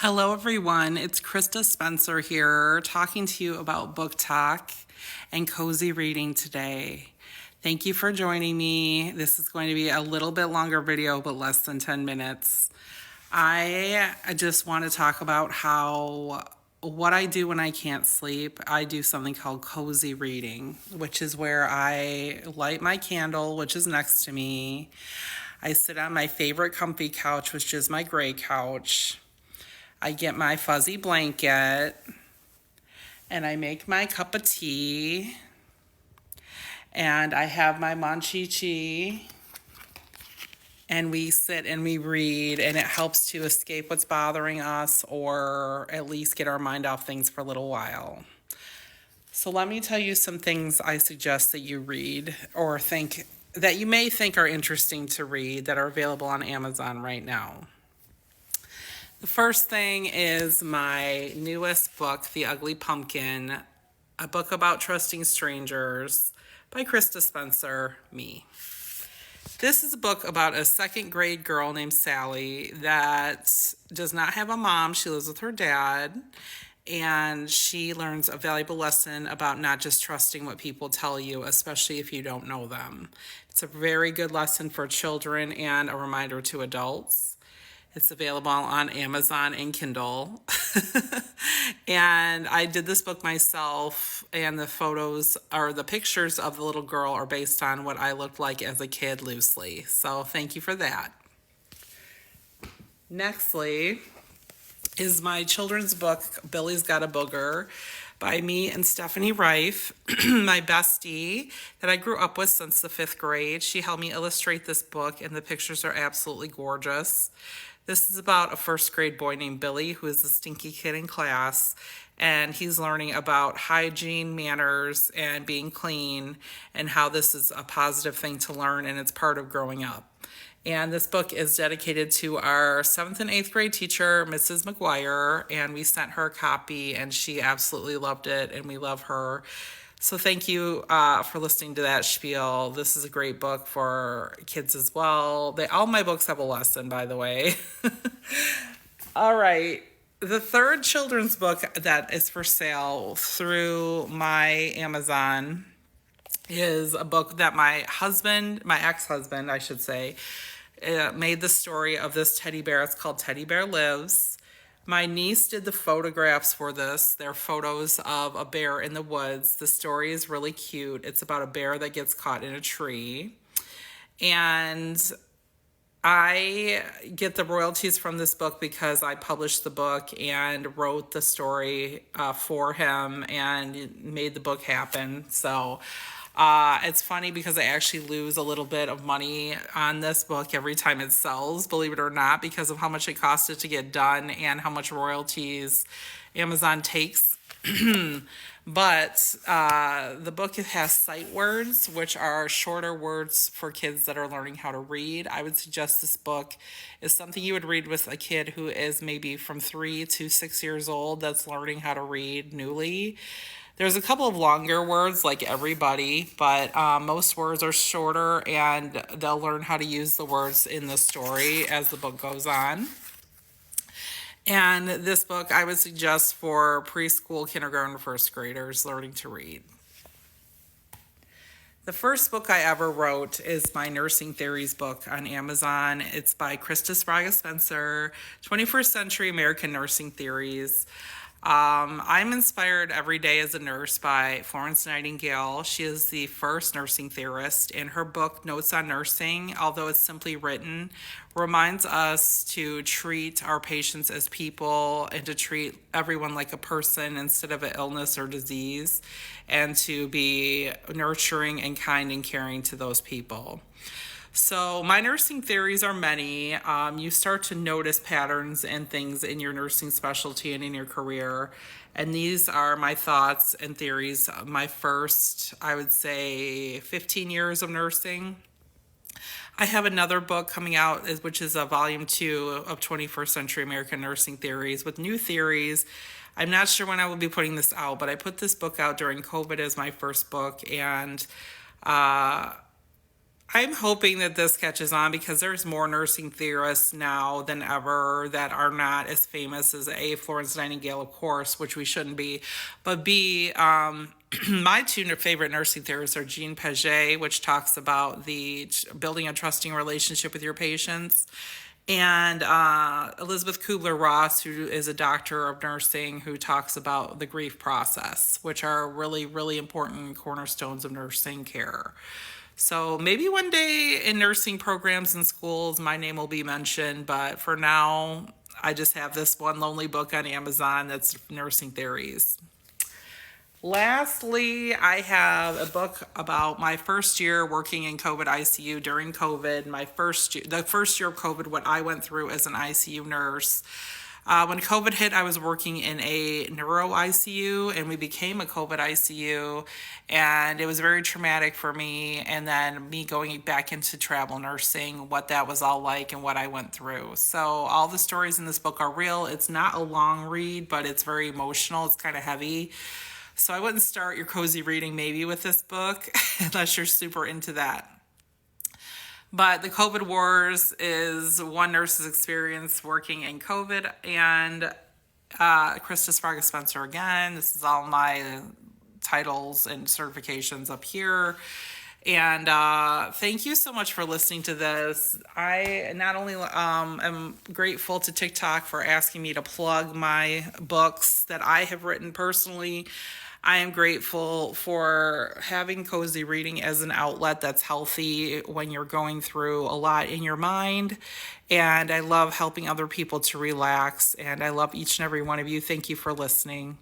Hello, everyone. It's Krista Spencer here talking to you about book talk and cozy reading today. Thank you for joining me. This is going to be a little bit longer video, but less than 10 minutes. I just want to talk about what I do when I can't sleep. I do something called cozy reading, which is where I light my candle, which is next to me. I sit on my favorite comfy couch, which is my gray couch. I get my fuzzy blanket and I make my cup of tea and I have my manchichi and we sit and we read, and it helps to escape what's bothering us or at least get our mind off things for a little while. So let me tell you some things I suggest that you read or think that you may think are interesting to read that are available on Amazon right now. The first thing is my newest book, The Ugly Pumpkin, a book about trusting strangers by Krista Spencer, me. This is a book about a second grade girl named Sally that does not have a mom. She lives with her dad, and she learns a valuable lesson about not just trusting what people tell you, especially if you don't know them. It's a very good lesson for children and a reminder to adults. It's available on Amazon and Kindle. And I did this book myself, and the photos or the pictures of the little girl are based on what I looked like as a kid loosely. So thank you for that. Nextly is my children's book, Billy's Got a Booger, by me and Stephanie Reif, my bestie that I grew up with since the 5th grade. She helped me illustrate this book, and the pictures are absolutely gorgeous. This is about a 1st grade boy named Billy who is the stinky kid in class, and he's learning about hygiene, manners, and being clean, and how this is a positive thing to learn, and it's part of growing up. And this book is dedicated to our 7th and 8th grade teacher, Mrs. McGuire, and we sent her a copy, and she absolutely loved it, and we love her. So thank you for listening to that spiel. This is a great book for kids as well. All my books have a lesson, by the way. All right. The third children's book that is for sale through my Amazon is a book that my ex-husband, I should say, made the story of this teddy bear. It's called Teddy Bear Lives. My niece did the photographs for this. They're photos of a bear in the woods. The story is really cute. It's about a bear that gets caught in a tree. And I get the royalties from this book because I published the book and wrote the story for him and made the book happen. So it's funny because I actually lose a little bit of money on this book every time it sells, believe it or not, because of how much it costed to get done and how much royalties Amazon takes. But the book has sight words, which are shorter words for kids that are learning how to read. I would suggest this book is something you would read with a kid who is maybe from 3 to 6 years old that's learning how to read newly. There's a couple of longer words like everybody, but most words are shorter, and they'll learn how to use the words in the story as the book goes on. And this book I would suggest for preschool, kindergarten, 1st graders learning to read. The first book I ever wrote is my Nursing Theories book on Amazon. It's by Krista Sprague Spencer, 21st Century American Nursing Theories. I'm inspired every day as a nurse by Florence Nightingale. She is the first nursing theorist, and her book, Notes on Nursing, although it's simply written, reminds us to treat our patients as people and to treat everyone like a person instead of an illness or disease, and to be nurturing and kind and caring to those people. So my nursing theories are many. You start to notice patterns and things in your nursing specialty and in your career. And these are my thoughts and theories. My first, I would say, 15 years of nursing. I have another book coming out, which is a volume 2 of 21st Century American Nursing Theories with new theories. I'm not sure when I will be putting this out, but I put this book out during COVID as my first book, and I'm hoping that this catches on because there's more nursing theorists now than ever that are not as famous as A, Florence Nightingale, of course, which we shouldn't be, but B, my two favorite nursing theorists are Jean Piaget, which talks about the building a trusting relationship with your patients, and Elizabeth Kubler-Ross, who is a doctor of nursing, who talks about the grief process, which are really, really important cornerstones of nursing care. So maybe one day in nursing programs and schools, my name will be mentioned, but for now, I just have this one lonely book on Amazon that's Nursing Theories. Lastly, I have a book about my first year working in COVID ICU during COVID. The first year of COVID, what I went through as an ICU nurse. When COVID hit, I was working in a neuro ICU, and we became a COVID ICU, and it was very traumatic for me. And then me going back into travel nursing, what that was all like, and what I went through. So all the stories in this book are real. It's not a long read, but it's very emotional. It's kind of heavy. So I wouldn't start your cozy reading maybe with this book unless you're super into that. But the COVID Wars is one nurse's experience working in COVID, and Krista Sprague Spencer again. This is all my titles and certifications up here. And thank you so much for listening to this. I not only am grateful to TikTok for asking me to plug my books that I have written personally. I am grateful for having cozy reading as an outlet that's healthy when you're going through a lot in your mind. And I love helping other people to relax. And I love each and every one of you. Thank you for listening.